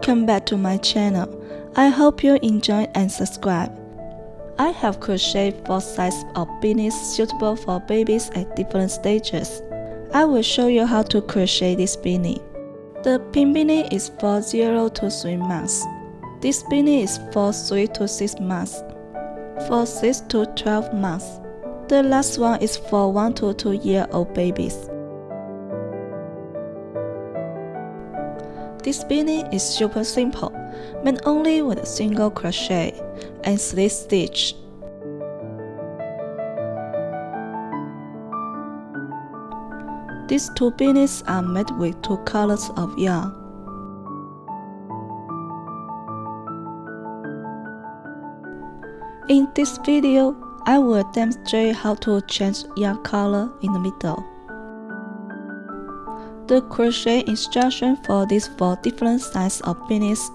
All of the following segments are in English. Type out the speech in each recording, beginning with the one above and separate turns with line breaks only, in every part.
Welcome back to my channel. I hope you enjoy and subscribe. I have crocheted 4 sizes of beanies suitable for babies at different stages. I will show you how to crochet this beanie. The pink beanie is for 0 to 3 months. This beanie is for 3 to 6 months. For 6 to 12 months. The last one is for 1 to 2-year-old babies. This beanie is super simple, made only with a single crochet and slip stitch. These 2 beanies are made with 2 colors of yarn. In this video, I will demonstrate how to change yarn color in the middle. The crochet instruction for these 4 different sizes of beanies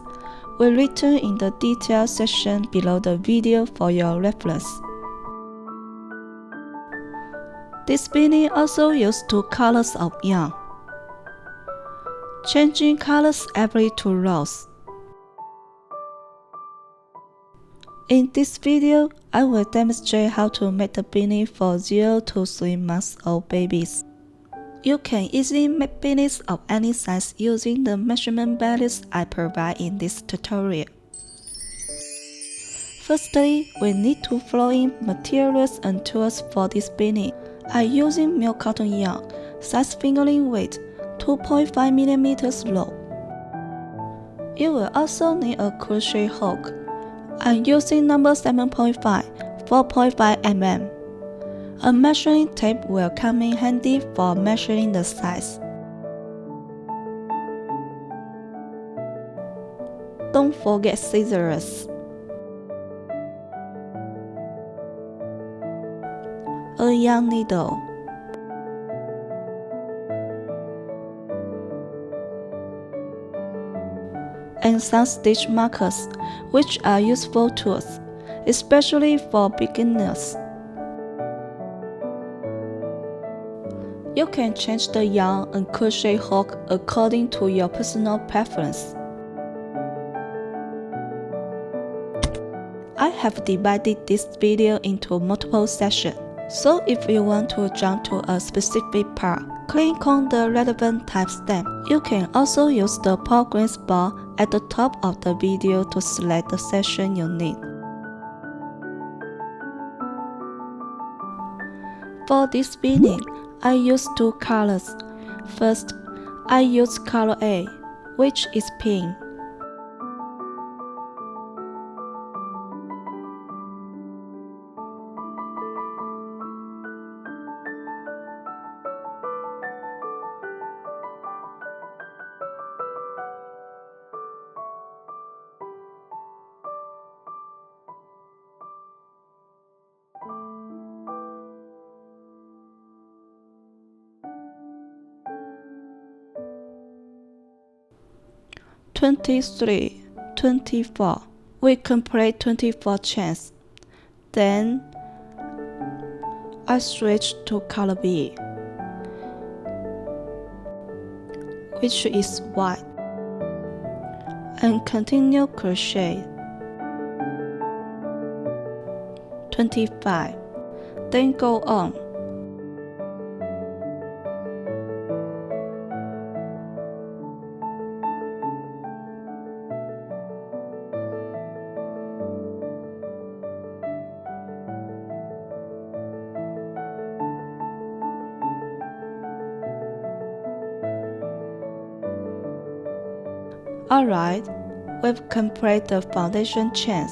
will be written in the detail section below the video for your reference. This beanie also uses 2 colors of yarn, changing colors every 2 rows. In this video, I will demonstrate how to make the beanie for 0 to 3 months old babies. You can easily make beanies of any size using the measurement values I provide in this tutorial. Firstly, we need to throw in materials and tools for this beanie. I'm using milk cotton yarn, size fingering weight 2.5 mm long. You will also need a crochet hook. I'm using number 7.5, 4.5 mm. A measuring tape will come in handy for measuring the size. Don't forget scissors. A yarn needle. And some stitch markers, which are useful tools, especially for beginners. You can change the yarn and crochet hook according to your personal preference. I have divided this video into multiple sections, so if you want to jump to a specific part, click on the relevant timestamp. You can also use the progress bar at the top of the video to select the section you need. For this beanie, I use 2 colors. First, I use color A, which is pink. "23, 24. We complete 24 chains. Then I switch to color B, which is white, and continue crochet. 25. Then go on. Alright, we've completed the foundation chains,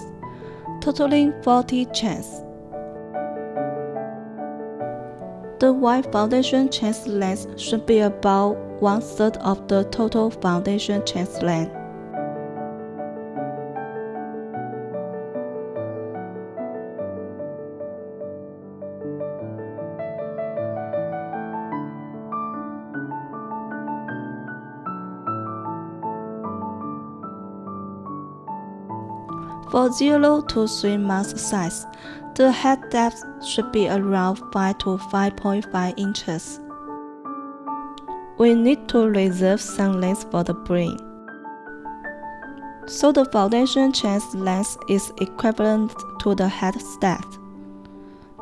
totaling 40 chains. The white foundation chain's length should be about 1/3 of the total foundation chain's length. For 0 to 3 months size, the head depth should be around 5 to 5.5 inches. We need to reserve some length for the brim. so the foundation chain's length is equivalent to the head depth.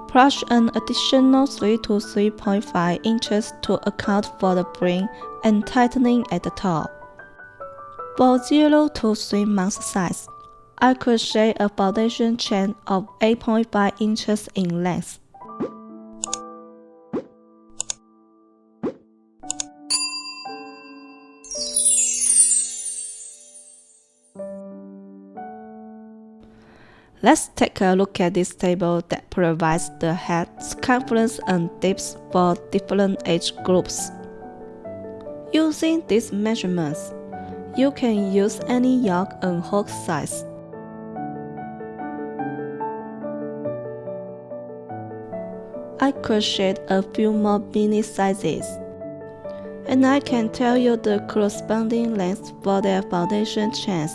Brush an additional 3 to 3.5 inches to account for the bring and tightening at the top. For 0 to 3 months size, I crochet a foundation chain of 8.5 inches in length. Let's take a look at this table that provides the head circumference and depth for different age groups. Using these measurements, you can use any yoke and hook size. I crocheted a few more mini sizes, and I can tell you the corresponding length for their foundation chains.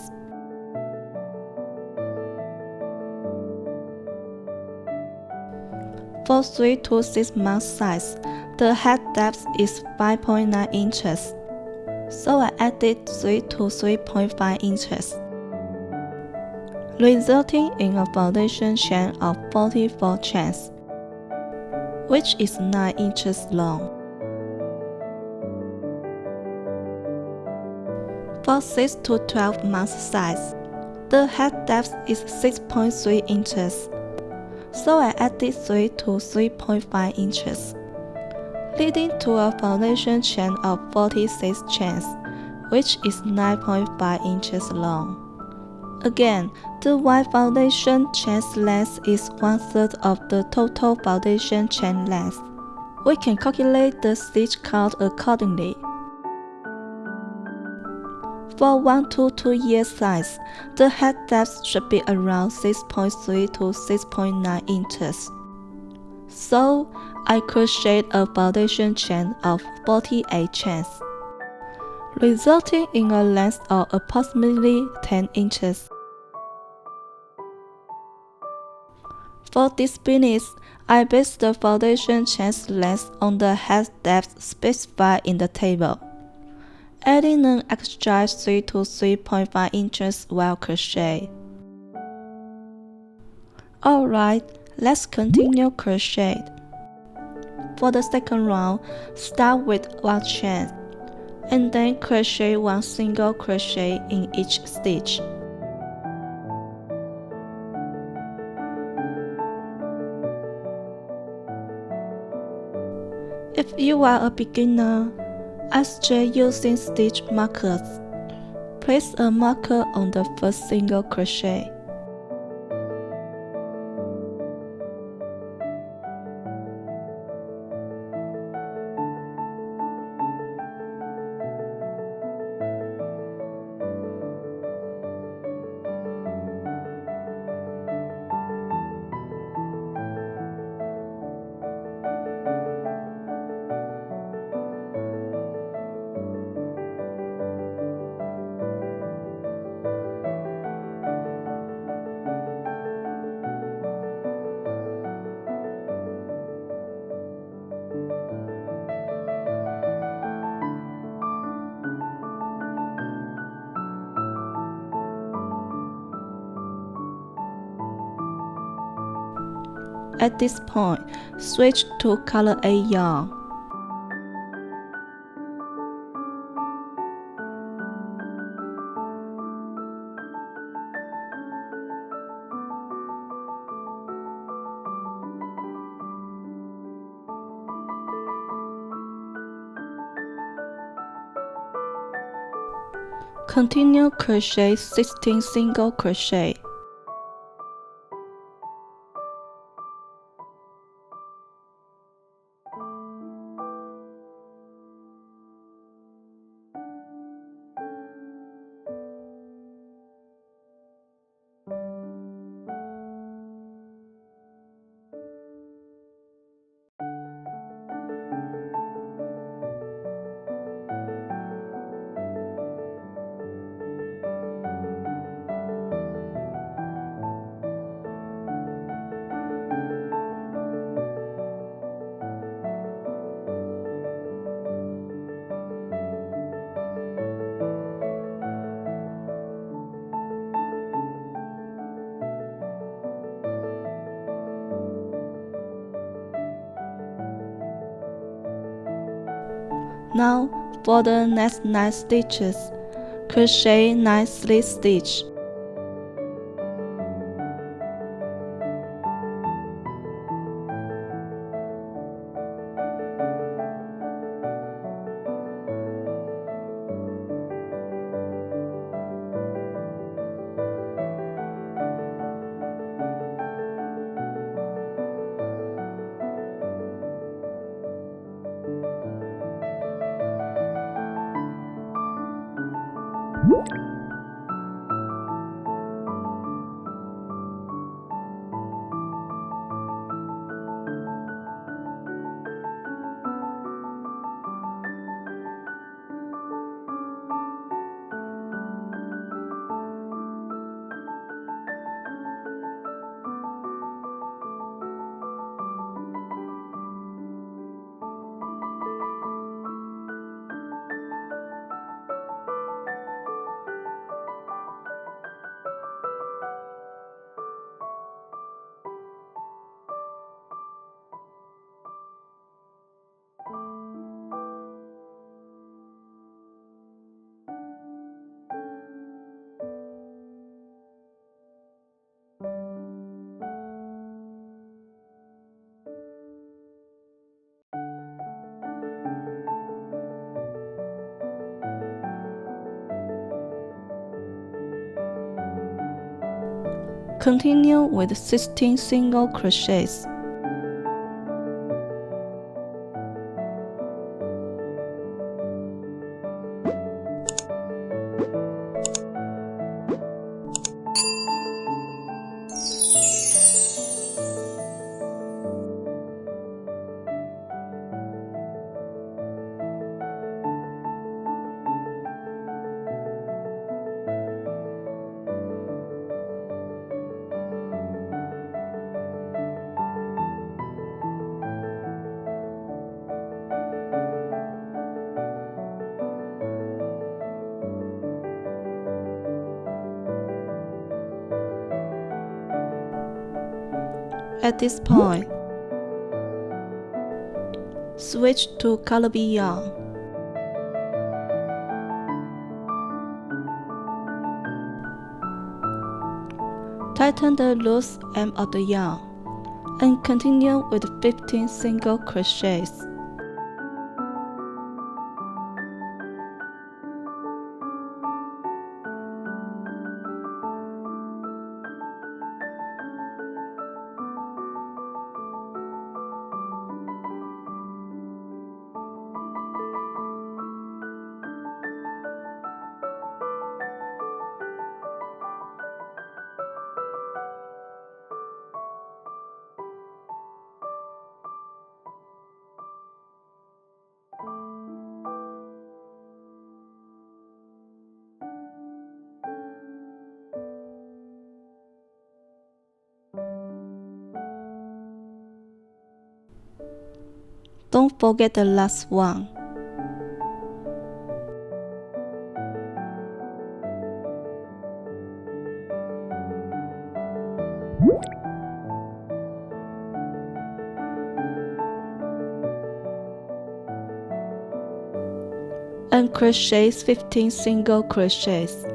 For 3 to 6 months size, the head depth is 5.9 inches, so I added 3 to 3.5 inches, resulting in a foundation chain of 44 chains, which is 9 inches long. For 6 to 12 months size, the head depth is 6.3 inches, so I added 3 to 3.5 inches, leading to a foundation chain of 46 chains, which is 9.5 inches long. Again, the wide foundation chain's length is 1/3 of the total foundation chain length. We can calculate the stitch count accordingly. For 1 to 2 year size, the head depth should be around 6.3 to 6.9 inches. So, I crocheted a foundation chain of 48 chains, resulting in a length of approximately 10 inches. For this business, I based the foundation chain's length on the head depth specified in the table, adding an extra 3 to 3.5 inches while crochet. Alright, let's continue crochet. For the second round, start with 1 chain, and then crochet 1 single crochet in each stitch. If you are a beginner, I suggest using stitch markers. Place a marker on the first single crochet. At this point, switch to color A yarn. Continue crochet 16 single crochet. Now for the next 9 stitches, crochet 9 slip stitch. Continue with 16 single crochets. At this point, switch to color B yarn. Tighten the loose end of the yarn and continue with 15 single crochets. Don't forget the last one. And crochet 15 single crochets.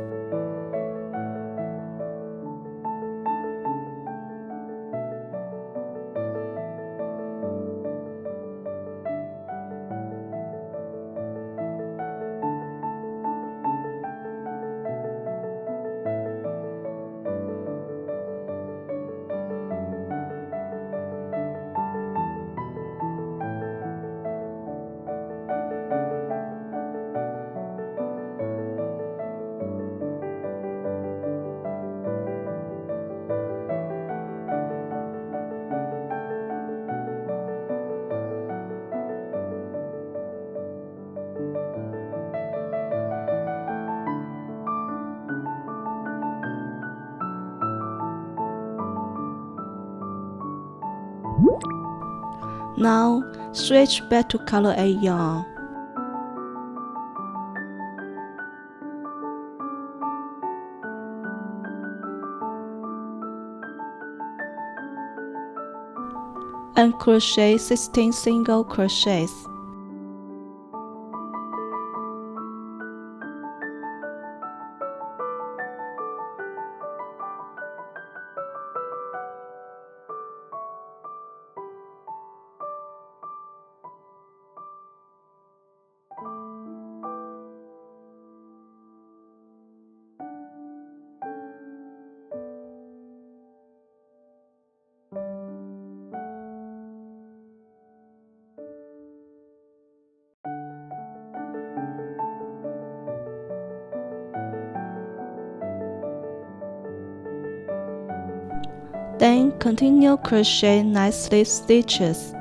Now, switch back to color A yarn. And crochet 16 single crochets. Then continue crochet 9 slip stitches.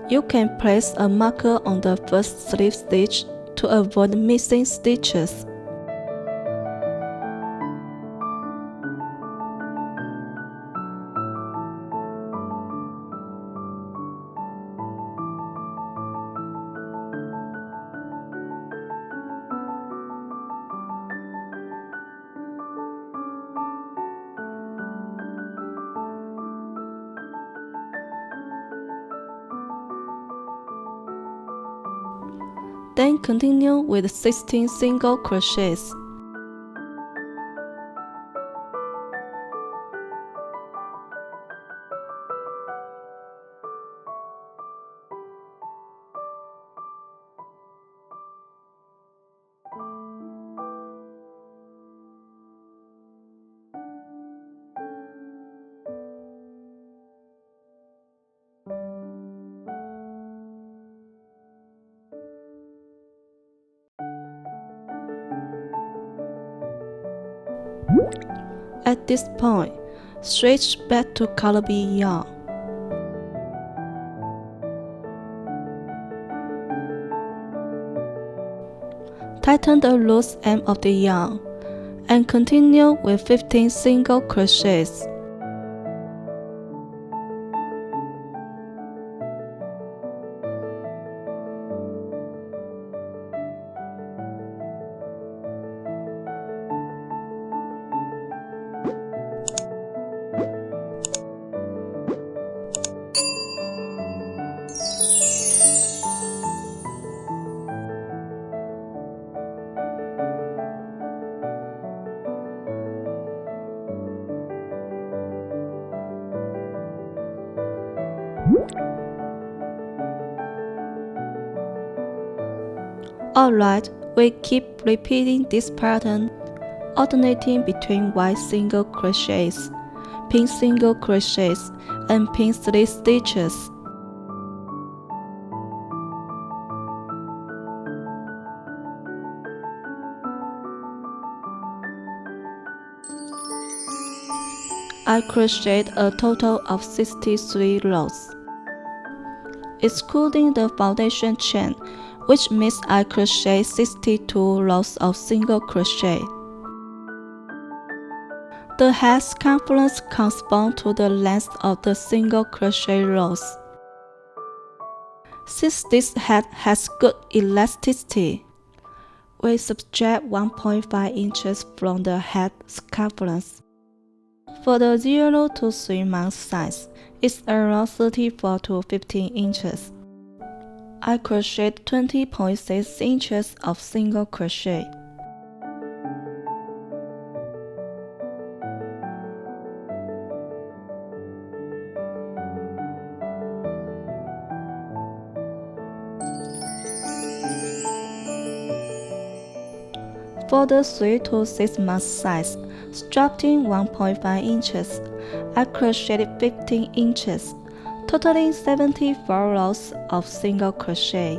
You can place a marker on the first slip stitch to avoid missing stitches. Then continue with 16 single crochets. At this point, switch back to color B yarn. Tighten the loose end of the yarn and continue with 15 single crochets. Alright, we keep repeating this pattern, alternating between white single crochets, pink single crochets, and pink slip stitches. I crocheted a total of 63 rows, excluding the foundation chain, which means I crocheted 62 rows of single crochet. The head circumference corresponds to the length of the single crochet rows. Since this head has good elasticity, we subtract 1.5 inches from the head circumference. For the 0 to 3 month size, it's around 34 to 15 inches. I crocheted 20.6 inches of single crochet. For the 3 to 6 month size, strapping 1.5 inches, I crocheted 15 inches, totaling 74 rows of single crochet.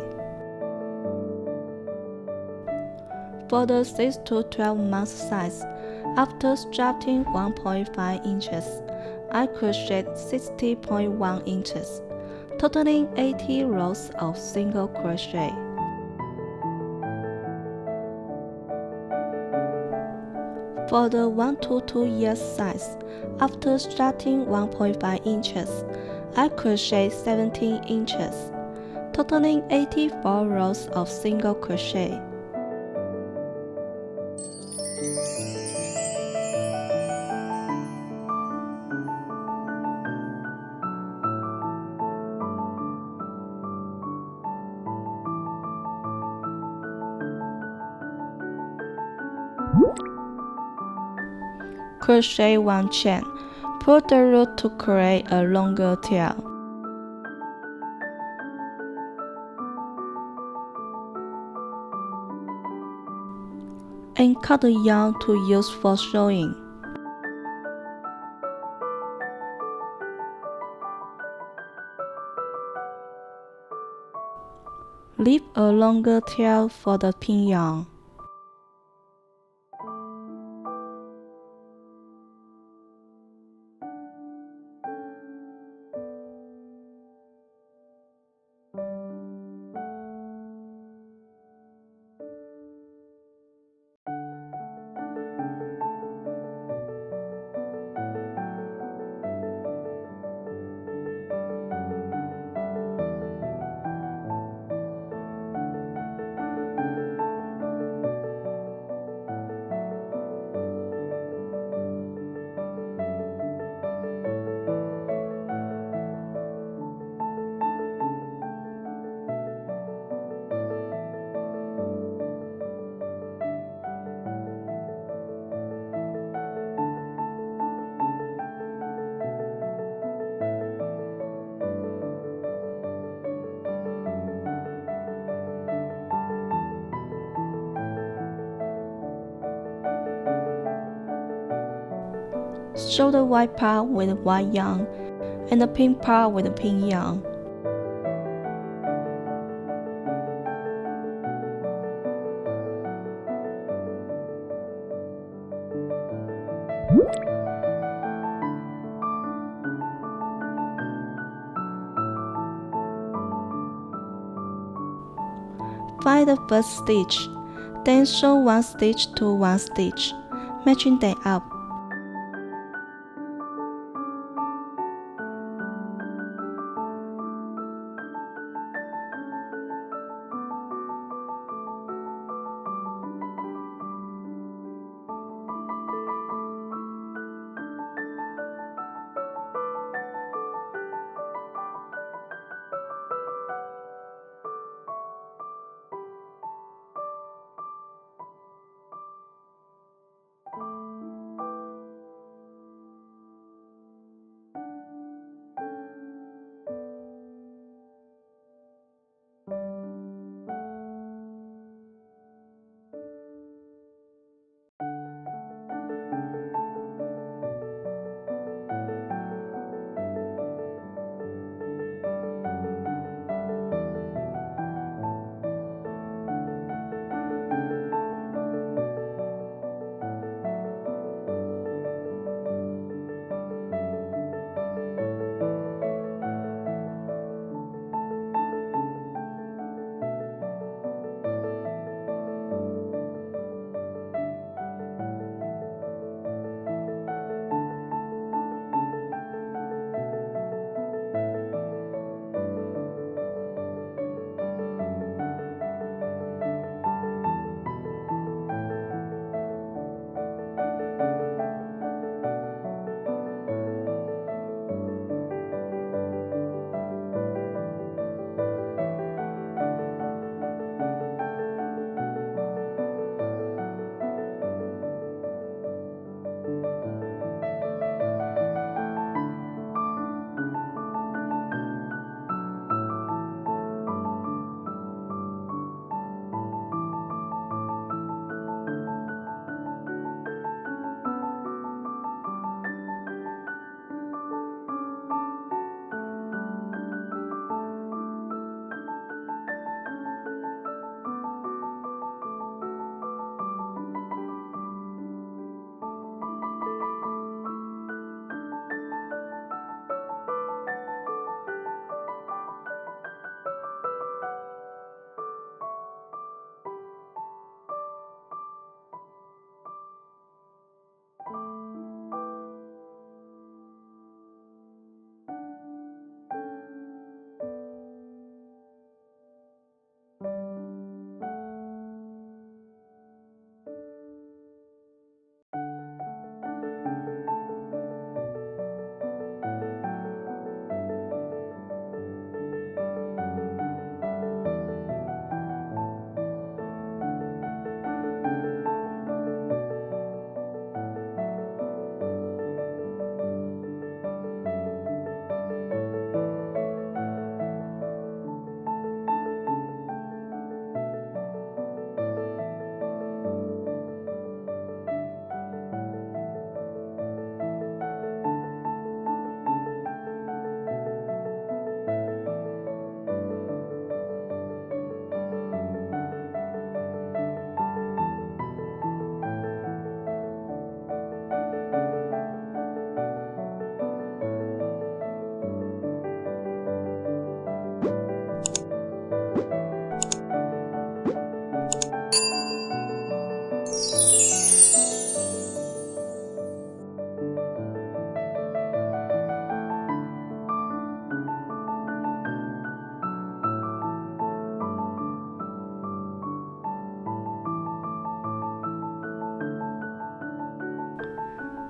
For the 6 to 12 month size, after strapping 1.5 inches, I crocheted 60.1 inches, totaling 80 rows of single crochet. For the 1 to 2 years size, after strapping 1.5 inches, I crocheted 17 inches, totaling 84 rows of single crochet. Crochet 1 chain. Pull the root to create a longer tail. And cut the yarn to use for sewing. Leave a longer tail for the pin yarn. Sew the white part with white yarn and the pink part with pink yarn. Find the first stitch, then sew 1 stitch to 1 stitch, matching them up.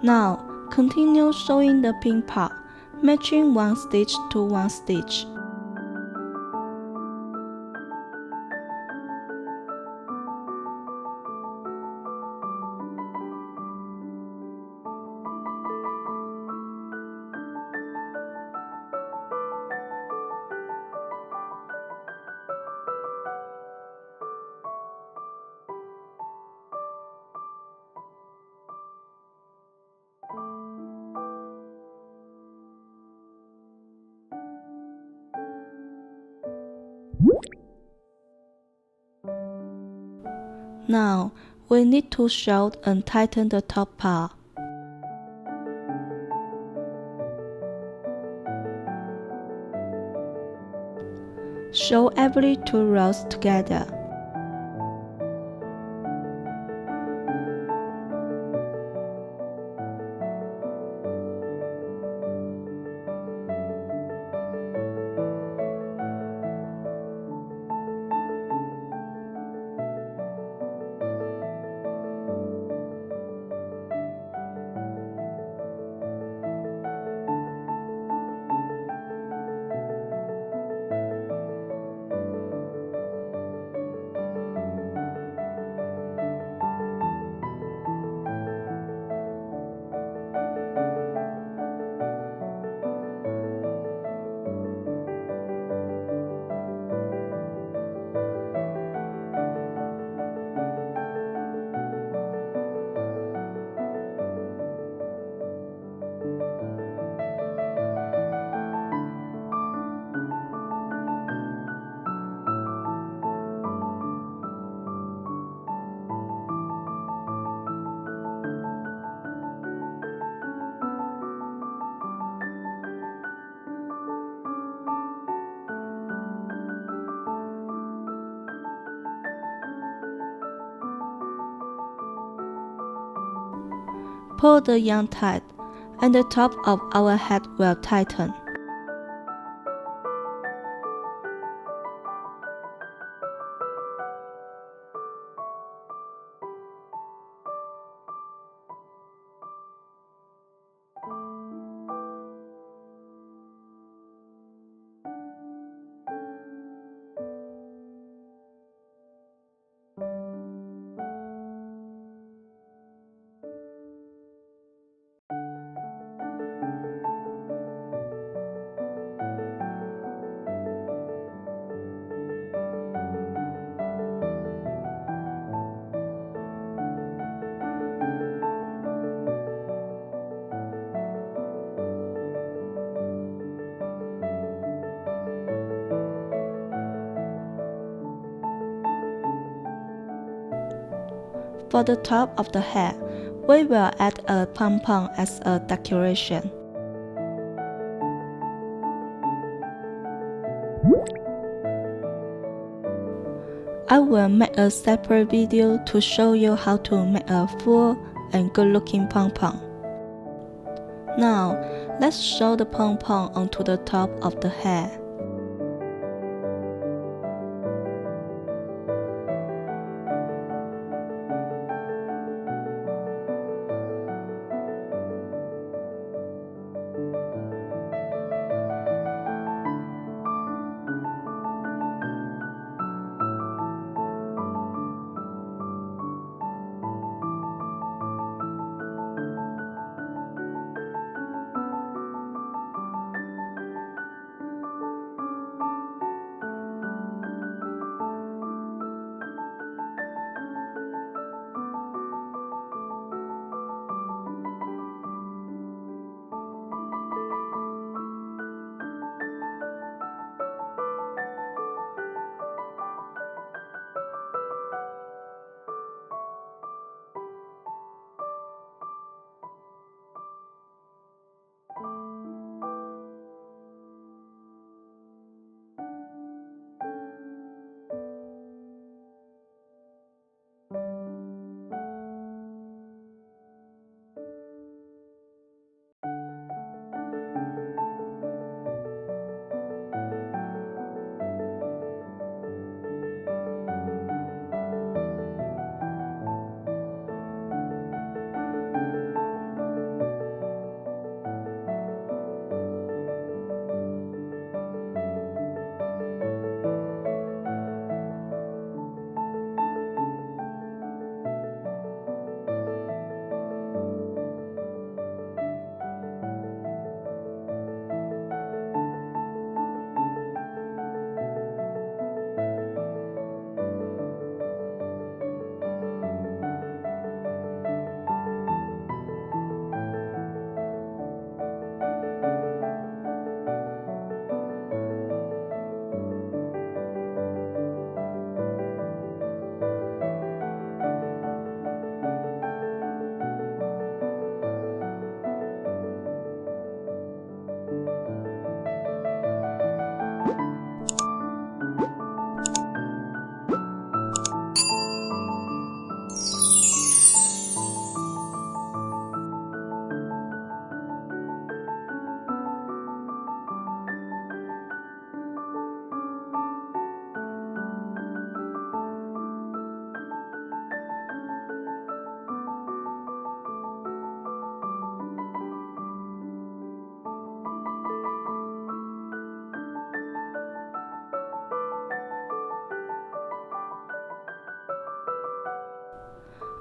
Now, continue sewing the pink part, matching one stitch to one stitch. Now, we need to sew and tighten the top part. Sew every 2 rows together. Pull the yarn tight, and the top of our hat will tighten. For the top of the hat, we will add a pom-pom as a decoration. I will make a separate video to show you how to make a full and good-looking pom-pom. Now, let's sew the pom-pom onto the top of the hat.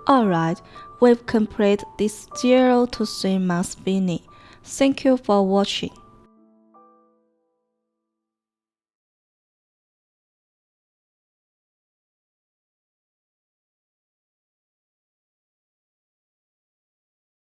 Alright, we've completed this 0 to 3 months beanie. Thank you for watching.